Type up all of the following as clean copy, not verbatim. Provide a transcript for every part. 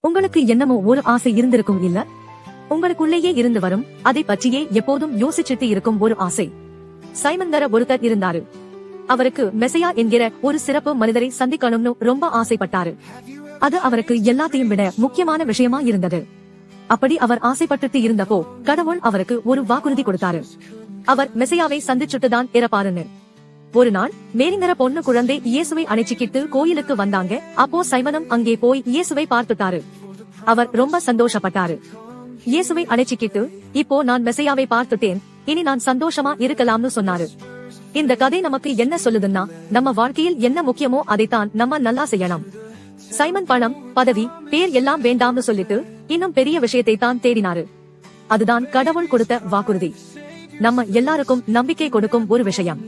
உங்களுக்கு என்னமோ ஒரு ஆசை இருந்திருக்கும் இல்ல? உங்களுக்குள்ளேயே இருந்து வரும், அதை பற்றியே எப்போதும் யோசிச்சுட்டு இருக்கும் ஒரு ஆசை. சைமன் ஒருத்தர் இருந்தாரு. அவருக்கு மெசையா என்கிற ஒரு சிறப்பு மனிதரை சந்திக்கணும்னு ரொம்ப ஆசைப்பட்டாரு. அது அவருக்கு எல்லாத்தையும் விட முக்கியமான விஷயமா இருந்தது. அப்படி அவர் ஆசைப்பட்டுட்டு இருந்தப்போ கடவுள் அவருக்கு ஒரு வாக்குறுதி கொடுத்தாரு. அவர் மெசையாவை சந்திச்சுட்டுதான் இறப்பாருன்னு. ஒரு நாள் மேரிங்கர பொண்ணு குழந்தை இயேசுவை அணைச்சிக்கிட்டு கோயிலுக்கு வந்தாங்க. அப்போ சைமனும் அங்கே போய் இயேசுவை பார்த்துட்டாரு. அவர் ரொம்ப சந்தோஷப்பட்டாரு. இயேசுவை அணைச்சிக்கிட்டு, இப்போ நான் மெசையாவை பார்த்துட்டேன், இனி நான் சந்தோஷமா இருக்கலாம்னு சொன்னாரு. இந்த கதை நமக்கு என்ன சொல்லுதுன்னா, நம்ம வாழ்க்கையில் என்ன முக்கியமோ அதைத்தான் நம்ம நல்லா செய்யணும். சைமன் பணம், பதவி, பேர் எல்லாம் வேண்டாம்னு சொல்லிட்டு இன்னும் பெரிய விஷயத்தை தான் தேடினாரு. அதுதான் கடவுள் கொடுத்த வாக்குறுதி. நம்ம எல்லாருக்கும் நம்பிக்கை கொடுக்கும் ஒரு விஷயம்.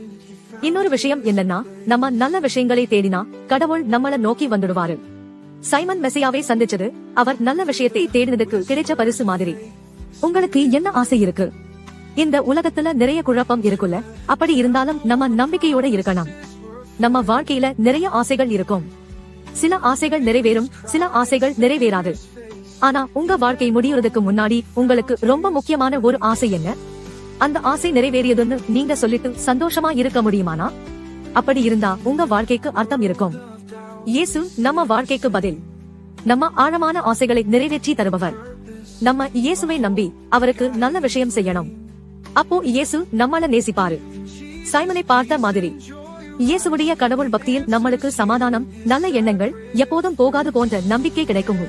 இன்னொரு விஷயம் என்னன்னா, நம்ம நல்ல விஷயங்களை தேடினா கடவுள் நம்மள நோக்கி வந்துடுவாரு. சைமன் மெசையாவை சந்திச்சது அவர் நல்ல விஷயத்தை தேடினதுக்கு கிடைச்ச பரிசு மாதிரி. உங்களுக்கு என்ன ஆசை இருக்கு? இந்த உலகத்துல நிறைய குழப்பம் இருக்குல்ல, அப்படி இருந்தாலும் நம்ம நம்பிக்கையோட இருக்கணும். நம்ம வாழ்க்கையில நிறைய ஆசைகள் இருக்கும். சில ஆசைகள் நிறைவேறும், சில ஆசைகள் நிறைவேறாது. ஆனா உங்க வாழ்க்கை முடியறதுக்கு முன்னாடி உங்களுக்கு ரொம்ப முக்கியமான ஒரு ஆசை என்ன? அந்த ஆசை நிறைவேறியதுன்னு நீங்க சொல்லிட்டு சந்தோஷமா இருக்க முடியுமானா? அப்படி இருந்தா உங்க வாழ்க்கைக்கு அர்த்தம் இருக்கும். இயேசு நம்ம வாழ்க்கைக்கு பதில். நம்ம ஆழமான ஆசைகளை நிறைவேற்றி தருபவர். நம்ம இயேசுவை நம்பி அவருக்கு நல்ல விஷயம் செய்யணும். அப்போ இயேசு நம்மள நேசிப்பாரு. சைமனை பார்த்த மாதிரி இயேசுவுடைய கடவுள் பக்தியில் நம்மளுக்கு சமாதானம், நல்ல எண்ணங்கள், எப்போதும் போகாது போன்ற நம்பிக்கை கிடைக்கும்.